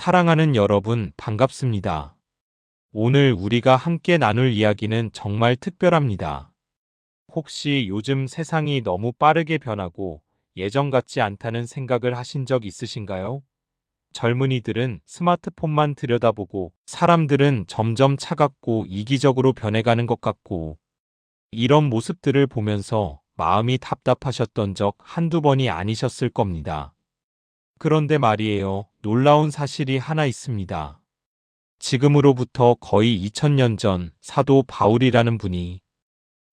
사랑하는 여러분, 반갑습니다. 오늘 우리가 함께 나눌 이야기는 정말 특별합니다. 혹시 요즘 세상이 너무 빠르게 변하고 예전 같지 않다는 생각을 하신 적 있으신가요? 젊은이들은 스마트폰만 들여다보고 사람들은 점점 차갑고 이기적으로 변해가는 것 같고, 이런 모습들을 보면서 마음이 답답하셨던 적 한두 번이 아니셨을 겁니다. 그런데 말이에요, 놀라운 사실이 하나 있습니다. 지금으로부터 거의 2000년 전 사도 바울이라는 분이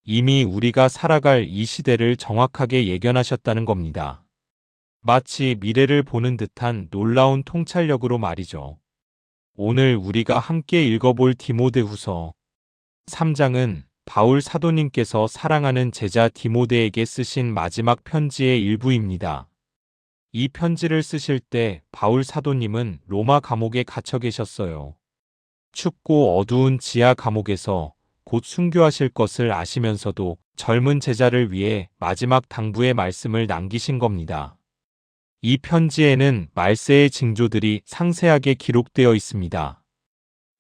이미 우리가 살아갈 이 시대를 정확하게 예견하셨다는 겁니다. 마치 미래를 보는 듯한 놀라운 통찰력으로 말이죠. 오늘 우리가 함께 읽어볼 디모데후서 3장은 바울 사도님께서 사랑하는 제자 디모데에게 쓰신 마지막 편지의 일부입니다. 이 편지를 쓰실 때 바울 사도님은 로마 감옥에 갇혀 계셨어요. 춥고 어두운 지하 감옥에서 곧 순교하실 것을 아시면서도 젊은 제자를 위해 마지막 당부의 말씀을 남기신 겁니다. 이 편지에는 말세의 징조들이 상세하게 기록되어 있습니다.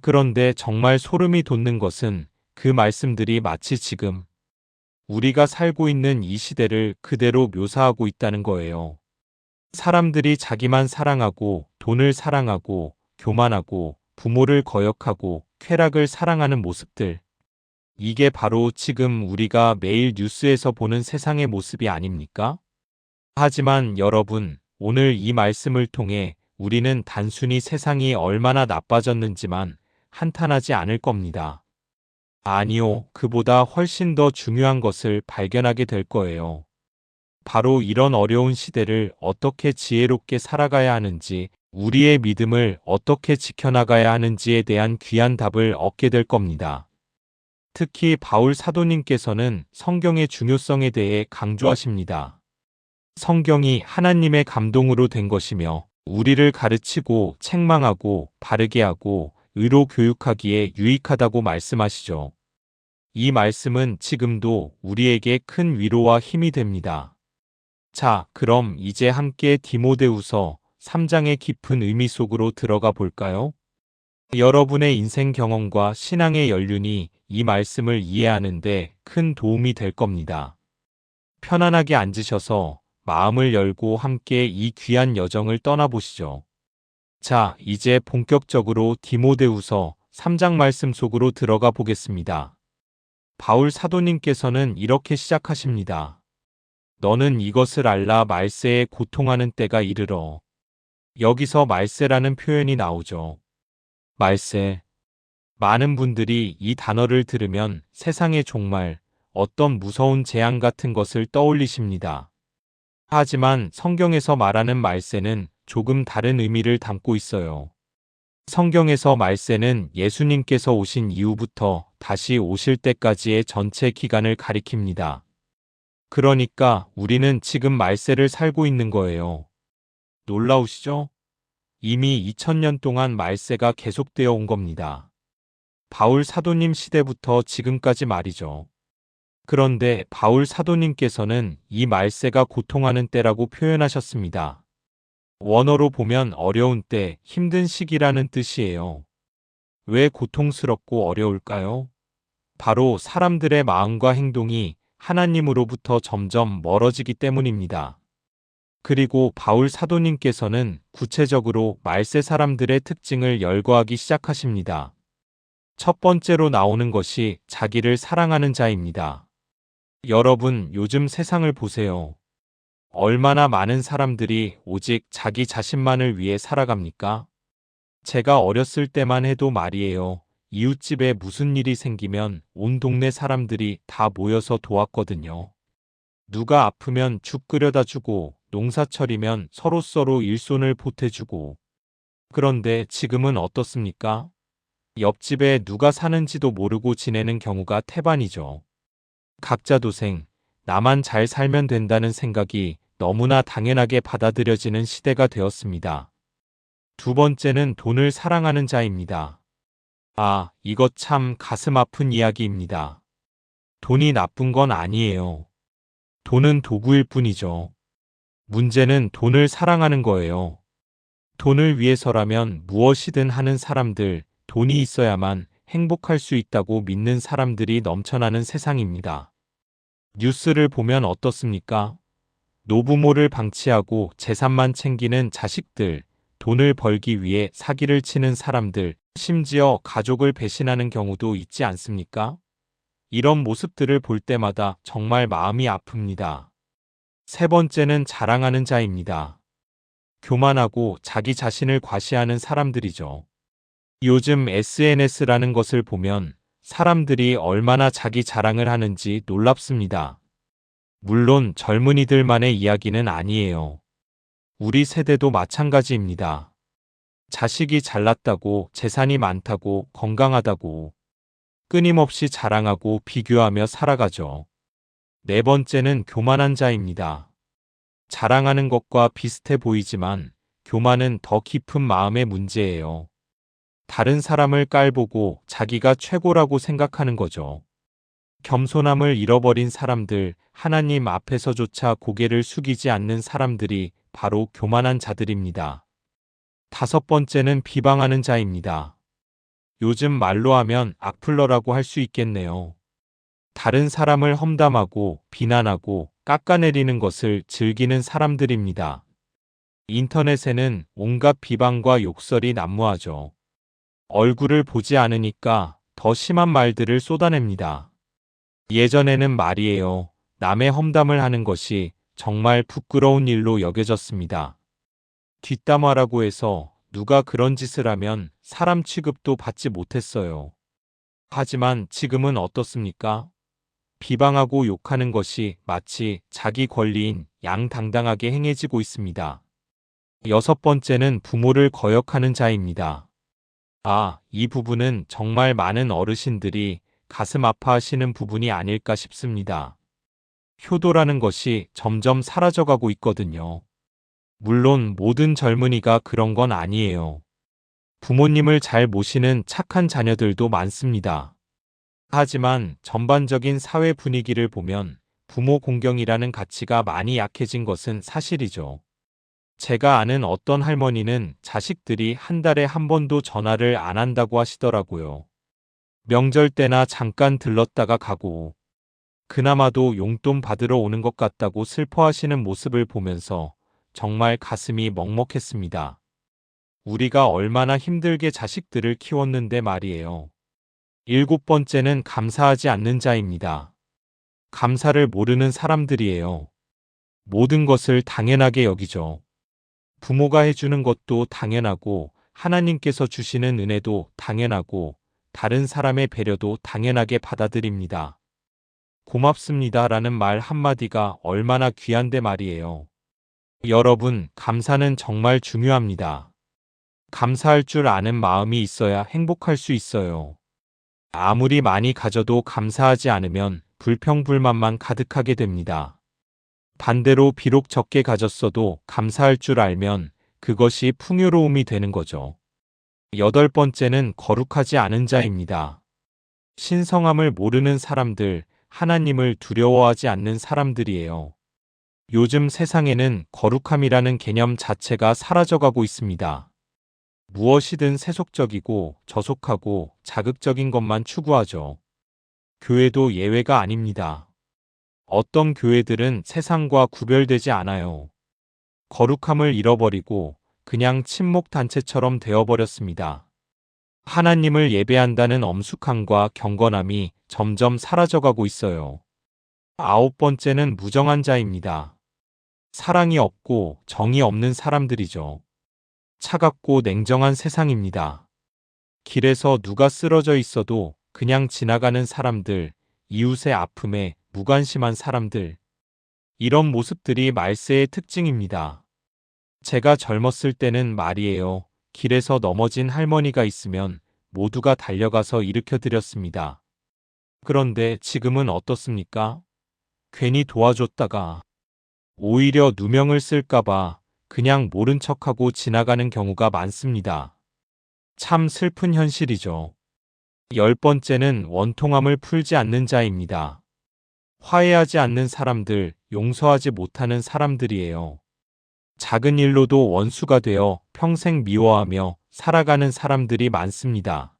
그런데 정말 소름이 돋는 것은 그 말씀들이 마치 지금 우리가 살고 있는 이 시대를 그대로 묘사하고 있다는 거예요. 사람들이 자기만 사랑하고 돈을 사랑하고 교만하고 부모를 거역하고 쾌락을 사랑하는 모습들. 이게 바로 지금 우리가 매일 뉴스에서 보는 세상의 모습이 아닙니까? 하지만 여러분, 오늘 이 말씀을 통해 우리는 단순히 세상이 얼마나 나빠졌는지만 한탄하지 않을 겁니다. 아니요, 그보다 훨씬 더 중요한 것을 발견하게 될 거예요. 바로 이런 어려운 시대를 어떻게 지혜롭게 살아가야 하는지, 우리의 믿음을 어떻게 지켜나가야 하는지에 대한 귀한 답을 얻게 될 겁니다. 특히 바울 사도님께서는 성경의 중요성에 대해 강조하십니다. 성경이 하나님의 감동으로 된 것이며 우리를 가르치고 책망하고 바르게 하고 의로 교육하기에 유익하다고 말씀하시죠. 이 말씀은 지금도 우리에게 큰 위로와 힘이 됩니다. 자, 그럼 이제 함께 디모데후서 3장의 깊은 의미 속으로 들어가 볼까요? 여러분의 인생 경험과 신앙의 연륜이 이 말씀을 이해하는데 큰 도움이 될 겁니다. 편안하게 앉으셔서 마음을 열고 함께 이 귀한 여정을 떠나보시죠. 자, 이제 본격적으로 디모데후서 3장 말씀 속으로 들어가 보겠습니다. 바울 사도님께서는 이렇게 시작하십니다. 너는 이것을 알라, 말세에 고통하는 때가 이르러. 여기서 말세라는 표현이 나오죠. 말세. 많은 분들이 이 단어를 들으면 세상의 종말, 어떤 무서운 재앙 같은 것을 떠올리십니다. 하지만 성경에서 말하는 말세는 조금 다른 의미를 담고 있어요. 성경에서 말세는 예수님께서 오신 이후부터 다시 오실 때까지의 전체 기간을 가리킵니다. 그러니까 우리는 지금 말세를 살고 있는 거예요. 놀라우시죠? 이미 2000년 동안 말세가 계속되어 온 겁니다. 바울 사도님 시대부터 지금까지 말이죠. 그런데 바울 사도님께서는 이 말세가 고통하는 때라고 표현하셨습니다. 원어로 보면 어려운 때, 힘든 시기라는 뜻이에요. 왜 고통스럽고 어려울까요? 바로 사람들의 마음과 행동이 하나님으로부터 점점 멀어지기 때문입니다. 그리고 바울 사도님께서는 구체적으로 말세 사람들의 특징을 열거하기 시작하십니다. 첫 번째로 나오는 것이 자기를 사랑하는 자입니다. 여러분, 요즘 세상을 보세요. 얼마나 많은 사람들이 오직 자기 자신만을 위해 살아갑니까? 제가 어렸을 때만 해도 말이에요. 이웃집에 무슨 일이 생기면 온 동네 사람들이 다 모여서 도왔거든요. 누가 아프면 죽 끓여다 주고, 농사철이면 서로서로 일손을 보태주고. 그런데 지금은 어떻습니까? 옆집에 누가 사는지도 모르고 지내는 경우가 태반이죠. 각자 도생, 나만 잘 살면 된다는 생각이 너무나 당연하게 받아들여지는 시대가 되었습니다. 두 번째는 돈을 사랑하는 자입니다. 아, 이것 참 가슴 아픈 이야기입니다. 돈이 나쁜 건 아니에요. 돈은 도구일 뿐이죠. 문제는 돈을 사랑하는 거예요. 돈을 위해서라면 무엇이든 하는 사람들, 돈이 있어야만 행복할 수 있다고 믿는 사람들이 넘쳐나는 세상입니다. 뉴스를 보면 어떻습니까? 노부모를 방치하고 재산만 챙기는 자식들, 돈을 벌기 위해 사기를 치는 사람들, 심지어 가족을 배신하는 경우도 있지 않습니까? 이런 모습들을 볼 때마다 정말 마음이 아픕니다. 세 번째는 자랑하는 자입니다. 교만하고 자기 자신을 과시하는 사람들이죠. 요즘 SNS라는 것을 보면 사람들이 얼마나 자기 자랑을 하는지 놀랍습니다. 물론 젊은이들만의 이야기는 아니에요. 우리 세대도 마찬가지입니다. 자식이 잘났다고, 재산이 많다고, 건강하다고 끊임없이 자랑하고 비교하며 살아가죠. 네 번째는 교만한 자입니다. 자랑하는 것과 비슷해 보이지만 교만은 더 깊은 마음의 문제예요. 다른 사람을 깔보고 자기가 최고라고 생각하는 거죠. 겸손함을 잃어버린 사람들, 하나님 앞에서조차 고개를 숙이지 않는 사람들이 바로 교만한 자들입니다. 다섯 번째는 비방하는 자입니다. 요즘 말로 하면 악플러라고 할 수 있겠네요. 다른 사람을 험담하고 비난하고 깎아내리는 것을 즐기는 사람들입니다. 인터넷에는 온갖 비방과 욕설이 난무하죠. 얼굴을 보지 않으니까 더 심한 말들을 쏟아냅니다. 예전에는 말이에요. 남의 험담을 하는 것이 정말 부끄러운 일로 여겨졌습니다. 뒷담화라고 해서 누가 그런 짓을 하면 사람 취급도 받지 못했어요. 하지만 지금은 어떻습니까? 비방하고 욕하는 것이 마치 자기 권리인 양당당하게 행해지고 있습니다. 여섯 번째는 부모를 거역하는 자입니다. 이 부분은 정말 많은 어르신들이 가슴 아파하시는 부분이 아닐까 싶습니다. 효도라는 것이 점점 사라져가고 있거든요. 물론 모든 젊은이가 그런 건 아니에요. 부모님을 잘 모시는 착한 자녀들도 많습니다. 하지만 전반적인 사회 분위기를 보면 부모 공경이라는 가치가 많이 약해진 것은 사실이죠. 제가 아는 어떤 할머니는 자식들이 한 달에 한 번도 전화를 안 한다고 하시더라고요. 명절 때나 잠깐 들렀다가 가고 그나마도 용돈 받으러 오는 것 같다고 슬퍼하시는 모습을 보면서 정말 가슴이 먹먹했습니다. 우리가 얼마나 힘들게 자식들을 키웠는데 말이에요. 일곱 번째는 감사하지 않는 자입니다. 감사를 모르는 사람들이에요. 모든 것을 당연하게 여기죠. 부모가 해주는 것도 당연하고 하나님께서 주시는 은혜도 당연하고 다른 사람의 배려도 당연하게 받아들입니다. 고맙습니다라는 말 한마디가 얼마나 귀한데 말이에요. 여러분, 감사는 정말 중요합니다. 감사할 줄 아는 마음이 있어야 행복할 수 있어요. 아무리 많이 가져도 감사하지 않으면 불평불만만 가득하게 됩니다. 반대로 비록 적게 가졌어도 감사할 줄 알면 그것이 풍요로움이 되는 거죠. 여덟 번째는 거룩하지 않은 자입니다. 신성함을 모르는 사람들, 하나님을 두려워하지 않는 사람들이에요. 요즘 세상에는 거룩함이라는 개념 자체가 사라져가고 있습니다. 무엇이든 세속적이고 저속하고 자극적인 것만 추구하죠. 교회도 예외가 아닙니다. 어떤 교회들은 세상과 구별되지 않아요. 거룩함을 잃어버리고 그냥 친목단체처럼 되어버렸습니다. 하나님을 예배한다는 엄숙함과 경건함이 점점 사라져가고 있어요. 아홉 번째는 무정한 자입니다. 사랑이 없고 정이 없는 사람들이죠. 차갑고 냉정한 세상입니다. 길에서 누가 쓰러져 있어도 그냥 지나가는 사람들, 이웃의 아픔에 무관심한 사람들. 이런 모습들이 말세의 특징입니다. 제가 젊었을 때는 말이에요. 길에서 넘어진 할머니가 있으면 모두가 달려가서 일으켜드렸습니다. 그런데 지금은 어떻습니까? 괜히 도와줬다가 오히려 누명을 쓸까봐 그냥 모른 척하고 지나가는 경우가 많습니다. 참 슬픈 현실이죠. 열 번째는 원통함을 풀지 않는 자입니다. 화해하지 않는 사람들, 용서하지 못하는 사람들이에요. 작은 일로도 원수가 되어 평생 미워하며 살아가는 사람들이 많습니다.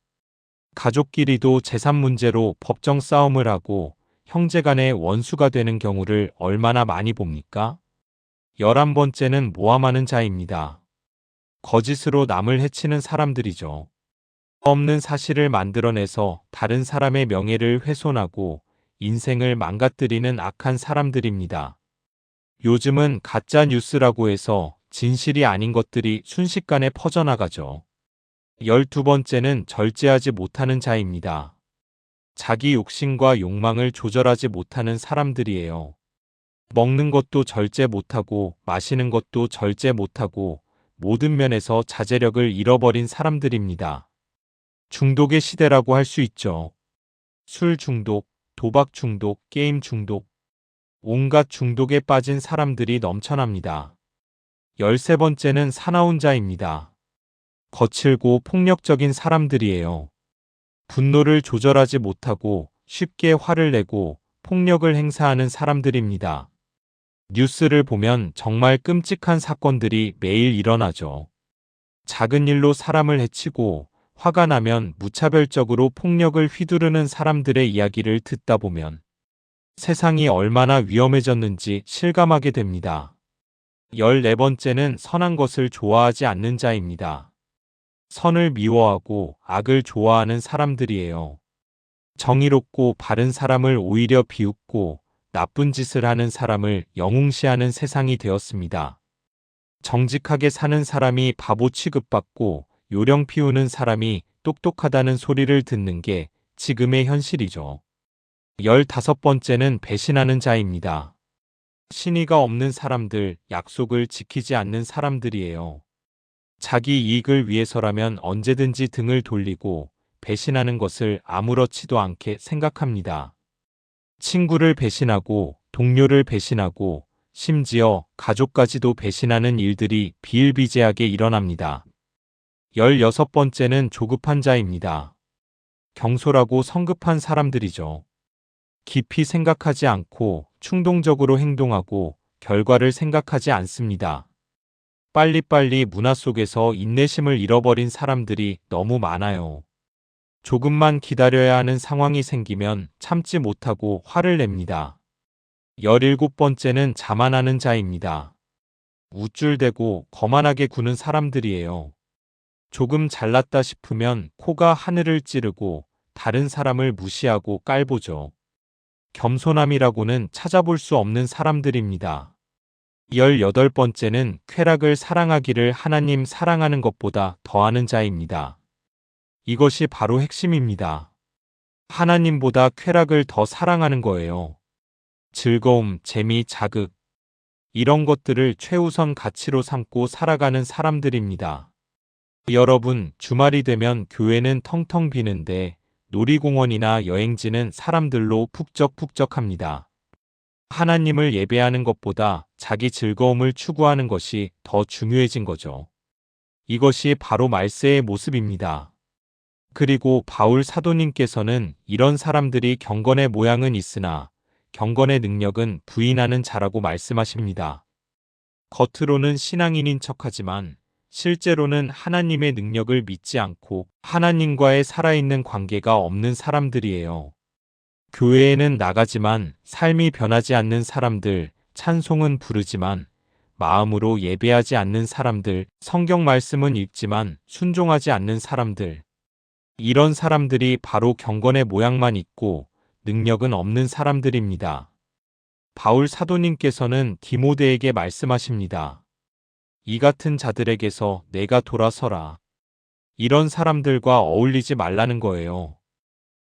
가족끼리도 재산 문제로 법정 싸움을 하고 형제간의 원수가 되는 경우를 얼마나 많이 봅니까? 11번째는 모함하는 자입니다. 거짓으로 남을 해치는 사람들이죠. 없는 사실을 만들어내서 다른 사람의 명예를 훼손하고 인생을 망가뜨리는 악한 사람들입니다. 요즘은 가짜 뉴스라고 해서 진실이 아닌 것들이 순식간에 퍼져나가죠. 12번째는 절제하지 못하는 자입니다. 자기 욕심과 욕망을 조절하지 못하는 사람들이에요. 먹는 것도 절제 못하고 마시는 것도 절제 못하고 모든 면에서 자제력을 잃어버린 사람들입니다. 중독의 시대라고 할 수 있죠. 술 중독, 도박 중독, 게임 중독, 온갖 중독에 빠진 사람들이 넘쳐납니다. 13번째는 사나운 자입니다. 거칠고 폭력적인 사람들이에요. 분노를 조절하지 못하고 쉽게 화를 내고 폭력을 행사하는 사람들입니다. 뉴스를 보면 정말 끔찍한 사건들이 매일 일어나죠. 작은 일로 사람을 해치고 화가 나면 무차별적으로 폭력을 휘두르는 사람들의 이야기를 듣다 보면 세상이 얼마나 위험해졌는지 실감하게 됩니다. 14번째는 선한 것을 좋아하지 않는 자입니다. 선을 미워하고 악을 좋아하는 사람들이에요. 정의롭고 바른 사람을 오히려 비웃고 나쁜 짓을 하는 사람을 영웅시하는 세상이 되었습니다. 정직하게 사는 사람이 바보 취급받고 요령 피우는 사람이 똑똑하다는 소리를 듣는 게 지금의 현실이죠. 15번째는 배신하는 자입니다. 신의가 없는 사람들, 약속을 지키지 않는 사람들이에요. 자기 이익을 위해서라면 언제든지 등을 돌리고 배신하는 것을 아무렇지도 않게 생각합니다. 친구를 배신하고 동료를 배신하고 심지어 가족까지도 배신하는 일들이 비일비재하게 일어납니다. 16번째는 조급한 자입니다. 경솔하고 성급한 사람들이죠. 깊이 생각하지 않고 충동적으로 행동하고 결과를 생각하지 않습니다. 빨리빨리 문화 속에서 인내심을 잃어버린 사람들이 너무 많아요. 조금만 기다려야 하는 상황이 생기면 참지 못하고 화를 냅니다. 17번째는 자만하는 자입니다. 우쭐대고 거만하게 구는 사람들이에요. 조금 잘났다 싶으면 코가 하늘을 찌르고 다른 사람을 무시하고 깔보죠. 겸손함이라고는 찾아볼 수 없는 사람들입니다. 18번째는 쾌락을 사랑하기를 하나님 사랑하는 것보다 더하는 자입니다. 이것이 바로 핵심입니다. 하나님보다 쾌락을 더 사랑하는 거예요. 즐거움, 재미, 자극, 이런 것들을 최우선 가치로 삼고 살아가는 사람들입니다. 여러분, 주말이 되면 교회는 텅텅 비는데 놀이공원이나 여행지는 사람들로 푹적푹적합니다. 하나님을 예배하는 것보다 자기 즐거움을 추구하는 것이 더 중요해진 거죠. 이것이 바로 말세의 모습입니다. 그리고 바울 사도님께서는 이런 사람들이 경건의 모양은 있으나 경건의 능력은 부인하는 자라고 말씀하십니다. 겉으로는 신앙인인 척하지만 실제로는 하나님의 능력을 믿지 않고 하나님과의 살아있는 관계가 없는 사람들이에요. 교회에는 나가지만 삶이 변하지 않는 사람들, 찬송은 부르지만 마음으로 예배하지 않는 사람들, 성경 말씀은 읽지만 순종하지 않는 사람들. 이런 사람들이 바로 경건의 모양만 있고 능력은 없는 사람들입니다. 바울 사도님께서는 디모데에게 말씀하십니다. 이 같은 자들에게서 내가 돌아서라. 이런 사람들과 어울리지 말라는 거예요.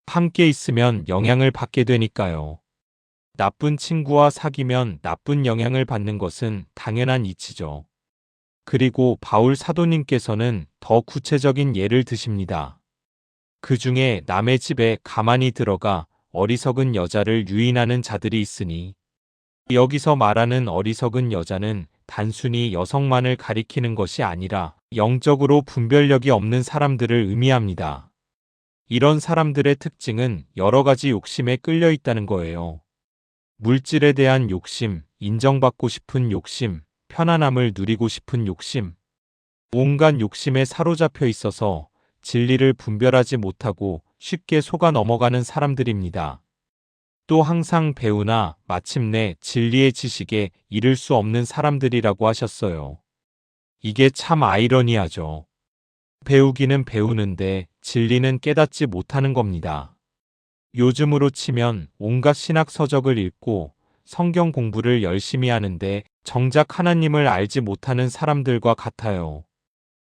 함께 있으면 영향을 받게 되니까요. 나쁜 친구와 사귀면 나쁜 영향을 받는 것은 당연한 이치죠. 그리고 바울 사도님께서는 더 구체적인 예를 드십니다. 그 중에 남의 집에 가만히 들어가 어리석은 여자를 유인하는 자들이 있으니, 여기서 말하는 어리석은 여자는 단순히 여성만을 가리키는 것이 아니라 영적으로 분별력이 없는 사람들을 의미합니다. 이런 사람들의 특징은 여러 가지 욕심에 끌려 있다는 거예요. 물질에 대한 욕심, 인정받고 싶은 욕심, 편안함을 누리고 싶은 욕심, 온갖 욕심에 사로잡혀 있어서 진리를 분별하지 못하고 쉽게 속아 넘어가는 사람들입니다. 또 항상 배우나 마침내 진리의 지식에 이를 수 없는 사람들이라고 하셨어요. 이게 참 아이러니하죠. 배우기는 배우는데 진리는 깨닫지 못하는 겁니다. 요즘으로 치면 온갖 신학 서적을 읽고 성경 공부를 열심히 하는데 정작 하나님을 알지 못하는 사람들과 같아요.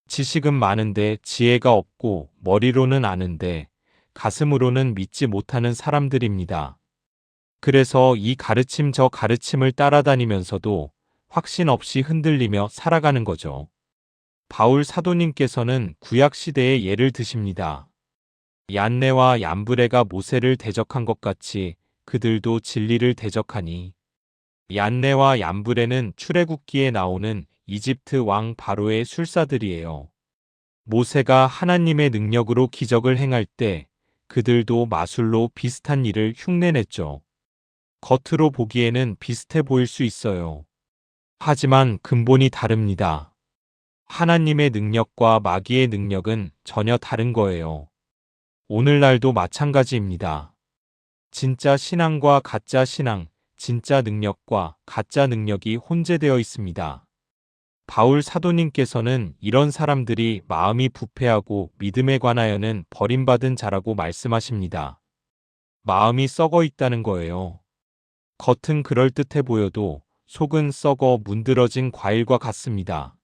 지식은 많은데 지혜가 없고 머리로는 아는데 가슴으로는 믿지 못하는 사람들입니다. 그래서 이 가르침 저 가르침을 따라다니면서도 확신 없이 흔들리며 살아가는 거죠. 바울 사도님께서는 구약 시대의 예를 드십니다. 얀네와 얀브레가 모세를 대적한 것 같이 그들도 진리를 대적하니. 얀네와 얀브레는 출애굽기에 나오는 이집트 왕 바로의 술사들이에요. 모세가 하나님의 능력으로 기적을 행할 때 그들도 마술로 비슷한 일을 흉내냈죠. 겉으로 보기에는 비슷해 보일 수 있어요. 하지만 근본이 다릅니다. 하나님의 능력과 마귀의 능력은 전혀 다른 거예요. 오늘날도 마찬가지입니다. 진짜 신앙과 가짜 신앙, 진짜 능력과 가짜 능력이 혼재되어 있습니다. 바울 사도님께서는 이런 사람들이 마음이 부패하고 믿음에 관하여는 버림받은 자라고 말씀하십니다. 마음이 썩어 있다는 거예요. 겉은 그럴듯해 보여도 속은 썩어 문드러진 과일과 같습니다.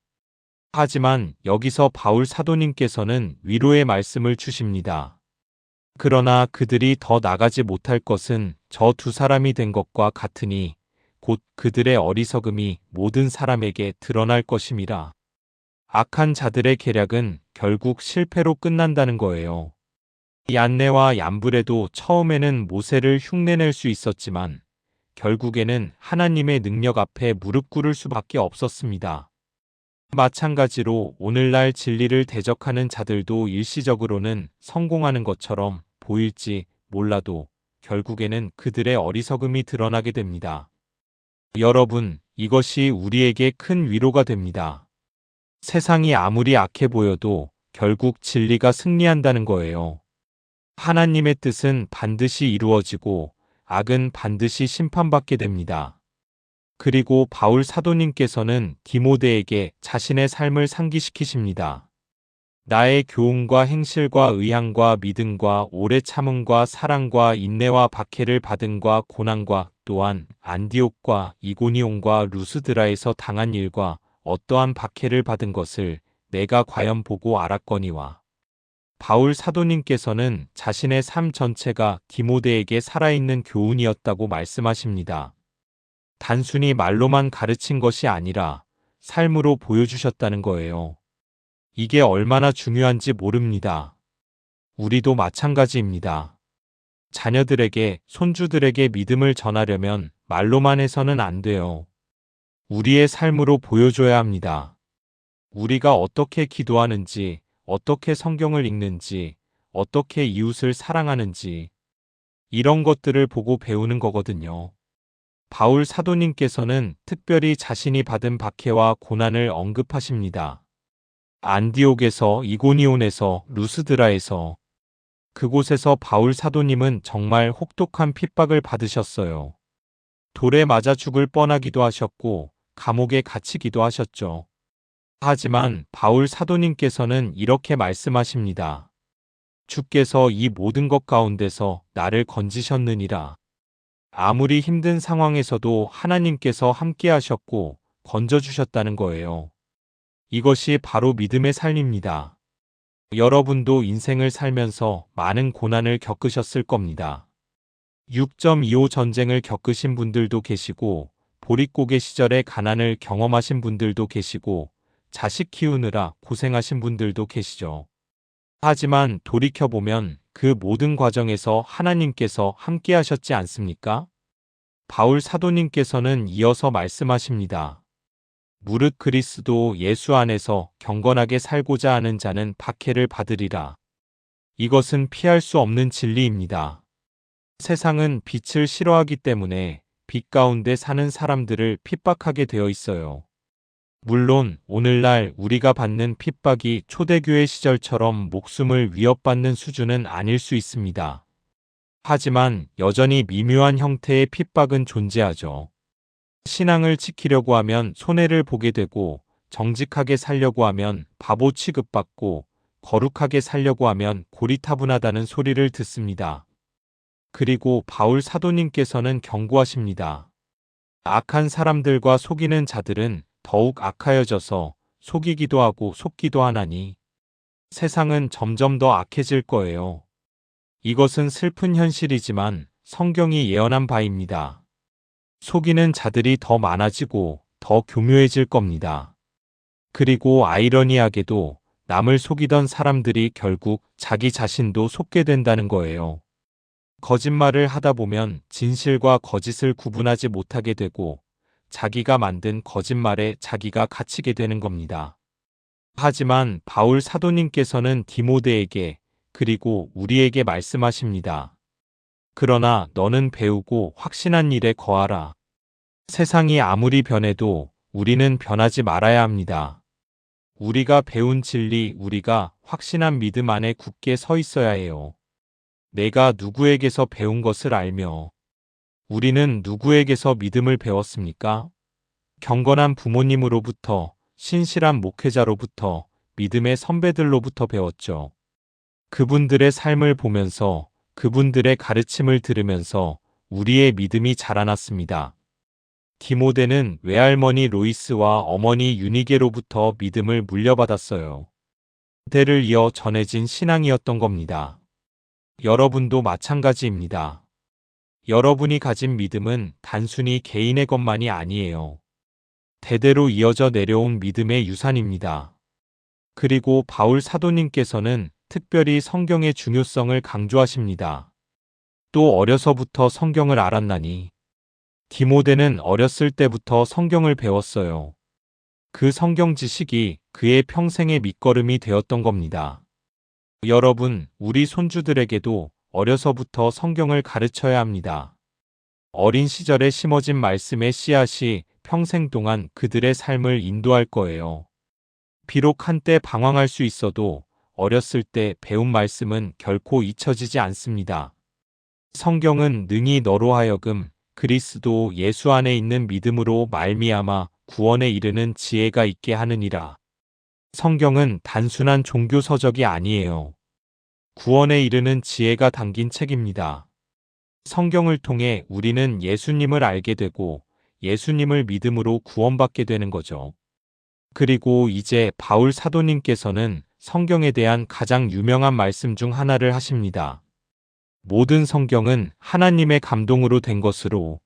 하지만 여기서 바울 사도님께서는 위로의 말씀을 주십니다. 그러나 그들이 더 나가지 못할 것은 저 두 사람이 된 것과 같으니 곧 그들의 어리석음이 모든 사람에게 드러날 것임이라. 악한 자들의 계략은 결국 실패로 끝난다는 거예요. 얀네와 얀브레도 처음에는 모세를 흉내낼 수 있었지만 결국에는 하나님의 능력 앞에 무릎 꿇을 수밖에 없었습니다. 마찬가지로 오늘날 진리를 대적하는 자들도 일시적으로는 성공하는 것처럼 보일지 몰라도 결국에는 그들의 어리석음이 드러나게 됩니다. 여러분, 이것이 우리에게 큰 위로가 됩니다. 세상이 아무리 악해 보여도 결국 진리가 승리한다는 거예요. 하나님의 뜻은 반드시 이루어지고 악은 반드시 심판받게 됩니다. 그리고 바울 사도님께서는 디모데에게 자신의 삶을 상기시키십니다. 나의 교훈과 행실과 의향과 믿음과 오래 참음과 사랑과 인내와 박해를 받음과 고난과 또한 안디옥과 이고니온과 루스드라에서 당한 일과 어떠한 박해를 받은 것을 내가 과연 보고 알았거니와. 바울 사도님께서는 자신의 삶 전체가 디모데에게 살아있는 교훈이었다고 말씀하십니다. 단순히 말로만 가르친 것이 아니라 삶으로 보여주셨다는 거예요. 이게 얼마나 중요한지 모릅니다. 우리도 마찬가지입니다. 자녀들에게, 손주들에게 믿음을 전하려면 말로만 해서는 안 돼요. 우리의 삶으로 보여줘야 합니다. 우리가 어떻게 기도하는지, 어떻게 성경을 읽는지, 어떻게 이웃을 사랑하는지, 이런 것들을 보고 배우는 거거든요. 바울 사도님께서는 특별히 자신이 받은 박해와 고난을 언급하십니다. 안디옥에서, 이고니온에서, 루스드라에서, 그곳에서 바울 사도님은 정말 혹독한 핍박을 받으셨어요. 돌에 맞아 죽을 뻔하기도 하셨고 감옥에 갇히기도 하셨죠. 하지만 바울 사도님께서는 이렇게 말씀하십니다. 주께서 이 모든 것 가운데서 나를 건지셨느니라. 아무리 힘든 상황에서도 하나님께서 함께 하셨고 건져주셨다는 거예요. 이것이 바로 믿음의 삶입니다. 여러분도 인생을 살면서 많은 고난을 겪으셨을 겁니다. 6.25 전쟁을 겪으신 분들도 계시고 보릿고개 시절의 가난을 경험하신 분들도 계시고 자식 키우느라 고생하신 분들도 계시죠. 하지만 돌이켜보면 그 모든 과정에서 하나님께서 함께 하셨지 않습니까? 바울 사도님께서는 이어서 말씀하십니다. 무릇 그리스도 예수 안에서 경건하게 살고자 하는 자는 박해를 받으리라. 이것은 피할 수 없는 진리입니다. 세상은 빛을 싫어하기 때문에 빛 가운데 사는 사람들을 핍박하게 되어 있어요. 물론 오늘날 우리가 받는 핍박이 초대교회 시절처럼 목숨을 위협받는 수준은 아닐 수 있습니다. 하지만 여전히 미묘한 형태의 핍박은 존재하죠. 신앙을 지키려고 하면 손해를 보게 되고, 정직하게 살려고 하면 바보 취급받고, 거룩하게 살려고 하면 고리타분하다는 소리를 듣습니다. 그리고 바울 사도님께서는 경고하십니다. 악한 사람들과 속이는 자들은 더욱 악하여져서 속이기도 하고 속기도 하나니 세상은 점점 더 악해질 거예요. 이것은 슬픈 현실이지만 성경이 예언한 바입니다. 속이는 자들이 더 많아지고 더 교묘해질 겁니다. 그리고 아이러니하게도 남을 속이던 사람들이 결국 자기 자신도 속게 된다는 거예요. 거짓말을 하다 보면 진실과 거짓을 구분하지 못하게 되고 자기가 만든 거짓말에 자기가 갇히게 되는 겁니다. 하지만 바울 사도님께서는 디모데에게 그리고 우리에게 말씀하십니다. 그러나 너는 배우고 확신한 일에 거하라. 세상이 아무리 변해도 우리는 변하지 말아야 합니다. 우리가 배운 진리, 우리가 확신한 믿음 안에 굳게 서 있어야 해요. 내가 누구에게서 배운 것을 알며 우리는 누구에게서 믿음을 배웠습니까? 경건한 부모님으로부터, 신실한 목회자로부터, 믿음의 선배들로부터 배웠죠. 그분들의 삶을 보면서, 그분들의 가르침을 들으면서 우리의 믿음이 자라났습니다. 디모데는 외할머니 로이스와 어머니 유니게로부터 믿음을 물려받았어요. 대를 이어 전해진 신앙이었던 겁니다. 여러분도 마찬가지입니다. 여러분이 가진 믿음은 단순히 개인의 것만이 아니에요. 대대로 이어져 내려온 믿음의 유산입니다. 그리고 바울 사도님께서는 특별히 성경의 중요성을 강조하십니다. 또 어려서부터 성경을 알았나니. 디모데는 어렸을 때부터 성경을 배웠어요. 그 성경 지식이 그의 평생의 밑거름이 되었던 겁니다. 여러분, 우리 손주들에게도 어려서부터 성경을 가르쳐야 합니다. 어린 시절에 심어진 말씀의 씨앗이 평생 동안 그들의 삶을 인도할 거예요. 비록 한때 방황할 수 있어도 어렸을 때 배운 말씀은 결코 잊혀지지 않습니다. 성경은 능히 너로 하여금 그리스도 예수 안에 있는 믿음으로 말미암아 구원에 이르는 지혜가 있게 하느니라. 성경은 단순한 종교 서적이 아니에요. 구원에 이르는 지혜가 담긴 책입니다. 성경을 통해 우리는 예수님을 알게 되고 예수님을 믿음으로 구원받게 되는 거죠. 그리고 이제 바울 사도님께서는 성경에 대한 가장 유명한 말씀 중 하나를 하십니다. 모든 성경은 하나님의 감동으로 된 것으로,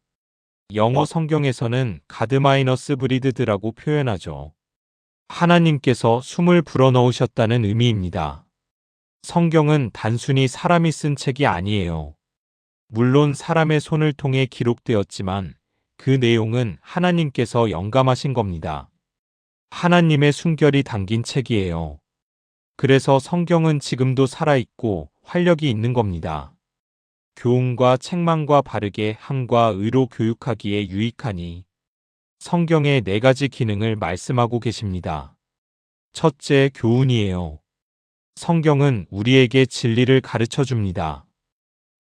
영어 성경에서는 가드-브리드드라고 표현하죠. 하나님께서 숨을 불어넣으셨다는 의미입니다. 성경은 단순히 사람이 쓴 책이 아니에요. 물론 사람의 손을 통해 기록되었지만 그 내용은 하나님께서 영감하신 겁니다. 하나님의 숨결이 담긴 책이에요. 그래서 성경은 지금도 살아있고 활력이 있는 겁니다. 교훈과 책망과 바르게 함과 의로 교육하기에 유익하니 성경의 4가지 기능을 말씀하고 계십니다. 첫째, 교훈이에요. 성경은 우리에게 진리를 가르쳐 줍니다.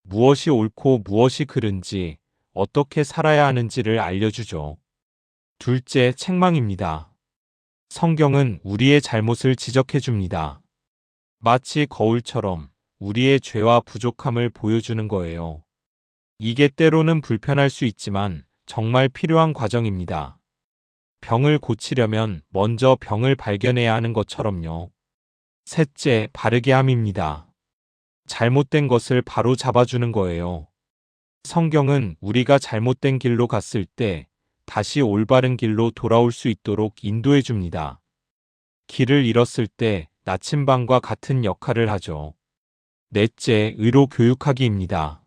무엇이 옳고 무엇이 그른지, 어떻게 살아야 하는지를 알려주죠. 둘째, 책망입니다. 성경은 우리의 잘못을 지적해 줍니다. 마치 거울처럼 우리의 죄와 부족함을 보여주는 거예요. 이게 때로는 불편할 수 있지만 정말 필요한 과정입니다. 병을 고치려면 먼저 병을 발견해야 하는 것처럼요. 셋째, 바르게 함입니다. 잘못된 것을 바로 잡아주는 거예요. 성경은 우리가 잘못된 길로 갔을 때 다시 올바른 길로 돌아올 수 있도록 인도해 줍니다. 길을 잃었을 때 나침반과 같은 역할을 하죠. 넷째, 의로 교육하기입니다.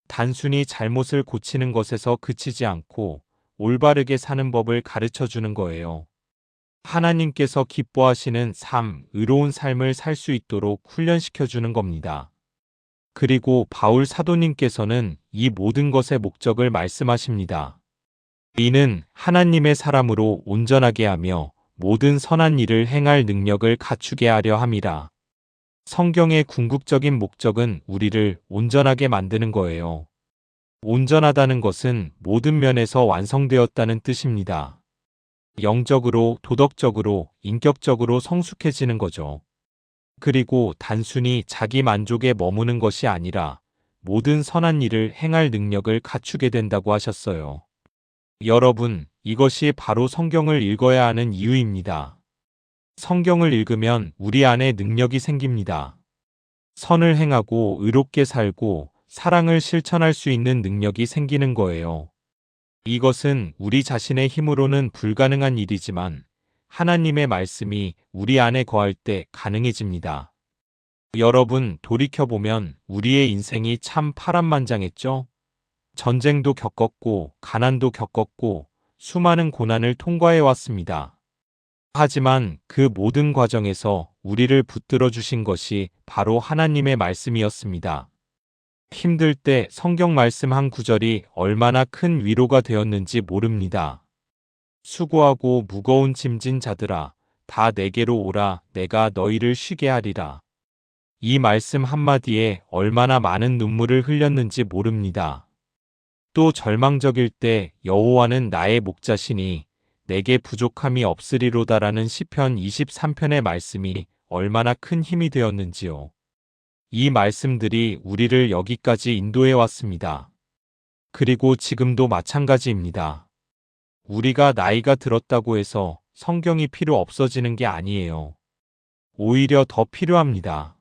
단순히 잘못을 고치는 것에서 그치지 않고 올바르게 사는 법을 가르쳐 주는 거예요. 하나님께서 기뻐하시는 삶, 의로운 삶을 살 수 있도록 훈련시켜 주는 겁니다. 그리고 바울 사도님께서는 이 모든 것의 목적을 말씀하십니다. 이는 하나님의 사람으로 온전하게 하며 모든 선한 일을 행할 능력을 갖추게 하려 함이라. 성경의 궁극적인 목적은 우리를 온전하게 만드는 거예요. 온전하다는 것은 모든 면에서 완성되었다는 뜻입니다. 영적으로, 도덕적으로, 인격적으로 성숙해지는 거죠. 그리고 단순히 자기 만족에 머무는 것이 아니라 모든 선한 일을 행할 능력을 갖추게 된다고 하셨어요. 여러분, 이것이 바로 성경을 읽어야 하는 이유입니다. 성경을 읽으면 우리 안에 능력이 생깁니다. 선을 행하고 의롭게 살고 사랑을 실천할 수 있는 능력이 생기는 거예요. 이것은 우리 자신의 힘으로는 불가능한 일이지만 하나님의 말씀이 우리 안에 거할 때 가능해집니다. 여러분, 돌이켜보면 우리의 인생이 참 파란만장했죠? 전쟁도 겪었고, 가난도 겪었고, 수많은 고난을 통과해 왔습니다. 하지만 그 모든 과정에서 우리를 붙들어 주신 것이 바로 하나님의 말씀이었습니다. 힘들 때 성경 말씀 한 구절이 얼마나 큰 위로가 되었는지 모릅니다. 수고하고 무거운 짐진 자들아, 다 내게로 오라, 내가 너희를 쉬게 하리라. 이 말씀 한마디에 얼마나 많은 눈물을 흘렸는지 모릅니다. 또 절망적일 때 여호와는 나의 목자시니 내게 부족함이 없으리로다라는 시편 23편의 말씀이 얼마나 큰 힘이 되었는지요. 이 말씀들이 우리를 여기까지 인도해 왔습니다. 그리고 지금도 마찬가지입니다. 우리가 나이가 들었다고 해서 성경이 필요 없어지는 게 아니에요. 오히려 더 필요합니다.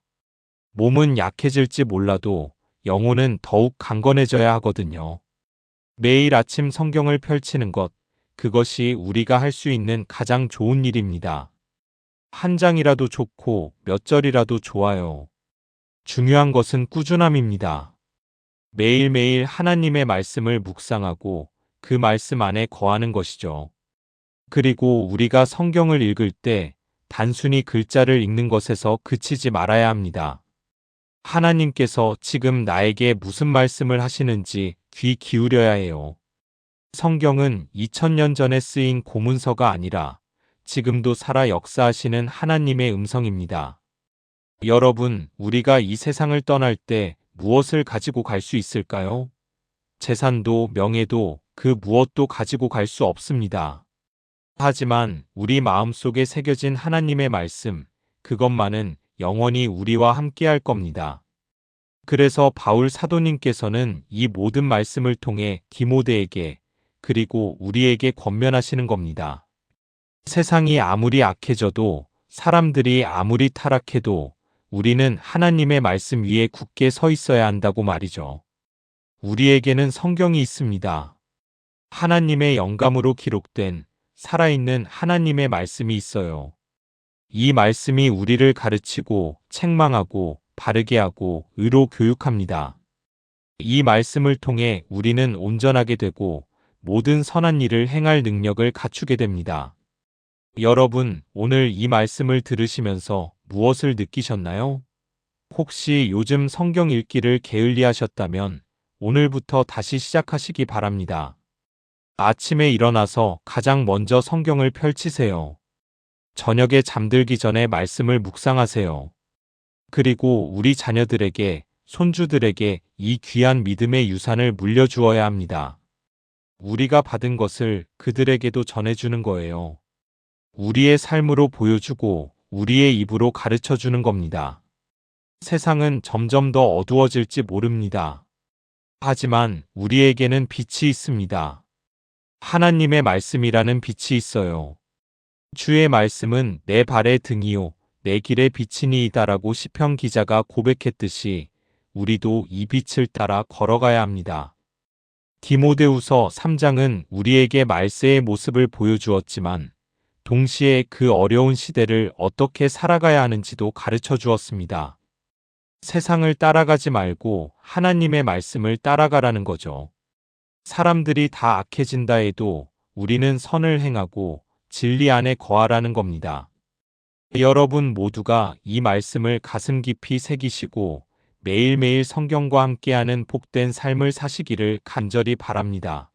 몸은 약해질지 몰라도 영혼은 더욱 강건해져야 하거든요. 매일 아침 성경을 펼치는 것, 그것이 우리가 할 수 있는 가장 좋은 일입니다. 한 장이라도 좋고 몇 절이라도 좋아요. 중요한 것은 꾸준함입니다. 매일매일 하나님의 말씀을 묵상하고 그 말씀 안에 거하는 것이죠. 그리고 우리가 성경을 읽을 때 단순히 글자를 읽는 것에서 그치지 말아야 합니다. 하나님께서 지금 나에게 무슨 말씀을 하시는지 귀 기울여야 해요. 성경은 2000년 전에 쓰인 고문서가 아니라 지금도 살아 역사하시는 하나님의 음성입니다. 여러분, 우리가 이 세상을 떠날 때 무엇을 가지고 갈 수 있을까요? 재산도 명예도 그 무엇도 가지고 갈 수 없습니다. 하지만 우리 마음속에 새겨진 하나님의 말씀, 그것만은 영원히 우리와 함께할 겁니다. 그래서 바울 사도님께서는 이 모든 말씀을 통해 디모데에게 그리고 우리에게 권면하시는 겁니다. 세상이 아무리 악해져도 사람들이 아무리 타락해도 우리는 하나님의 말씀 위에 굳게 서 있어야 한다고 말이죠. 우리에게는 성경이 있습니다. 하나님의 영감으로 기록된 살아있는 하나님의 말씀이 있어요. 이 말씀이 우리를 가르치고 책망하고 바르게 하고 의로 교육합니다. 이 말씀을 통해 우리는 온전하게 되고 모든 선한 일을 행할 능력을 갖추게 됩니다. 여러분, 오늘 이 말씀을 들으시면서 무엇을 느끼셨나요? 혹시 요즘 성경 읽기를 게을리하셨다면 오늘부터 다시 시작하시기 바랍니다. 아침에 일어나서 가장 먼저 성경을 펼치세요. 저녁에 잠들기 전에 말씀을 묵상하세요. 그리고 우리 자녀들에게, 손주들에게 이 귀한 믿음의 유산을 물려주어야 합니다. 우리가 받은 것을 그들에게도 전해주는 거예요. 우리의 삶으로 보여주고 우리의 입으로 가르쳐주는 겁니다. 세상은 점점 더 어두워질지 모릅니다. 하지만 우리에게는 빛이 있습니다. 하나님의 말씀이라는 빛이 있어요. 주의 말씀은 내 발의 등이요 내 길의 빛이니이다라고 시편 기자가 고백했듯이 우리도 이 빛을 따라 걸어가야 합니다. 디모데후서 3장은 우리에게 말세의 모습을 보여주었지만 동시에 그 어려운 시대를 어떻게 살아가야 하는지도 가르쳐 주었습니다. 세상을 따라가지 말고 하나님의 말씀을 따라가라는 거죠. 사람들이 다 악해진다 해도 우리는 선을 행하고 진리 안에 거하라는 겁니다. 여러분 모두가 이 말씀을 가슴 깊이 새기시고 매일매일 성경과 함께하는 복된 삶을 사시기를 간절히 바랍니다.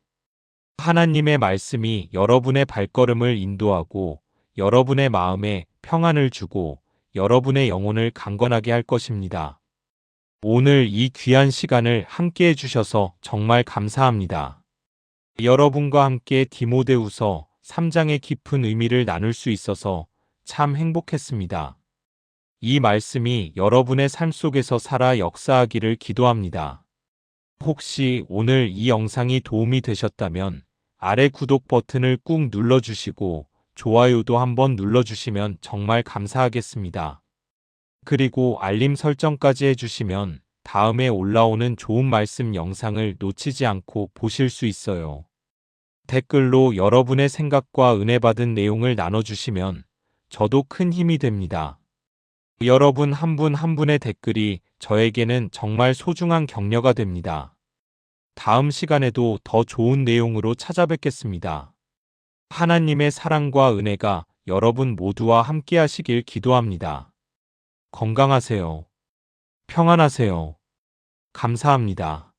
하나님의 말씀이 여러분의 발걸음을 인도하고 여러분의 마음에 평안을 주고 여러분의 영혼을 강건하게 할 것입니다. 오늘 이 귀한 시간을 함께 해주셔서 정말 감사합니다. 여러분과 함께 디모데후서 3장의 깊은 의미를 나눌 수 있어서 참 행복했습니다. 이 말씀이 여러분의 삶 속에서 살아 역사하기를 기도합니다. 혹시 오늘 이 영상이 도움이 되셨다면 아래 구독 버튼을 꾹 눌러주시고 좋아요도 한번 눌러주시면 정말 감사하겠습니다. 그리고 알림 설정까지 해주시면 다음에 올라오는 좋은 말씀 영상을 놓치지 않고 보실 수 있어요. 댓글로 여러분의 생각과 은혜 받은 내용을 나눠주시면 저도 큰 힘이 됩니다. 여러분 한 분 한 분의 댓글이 저에게는 정말 소중한 격려가 됩니다. 다음 시간에도 더 좋은 내용으로 찾아뵙겠습니다. 하나님의 사랑과 은혜가 여러분 모두와 함께 하시길 기도합니다. 건강하세요. 평안하세요. 감사합니다.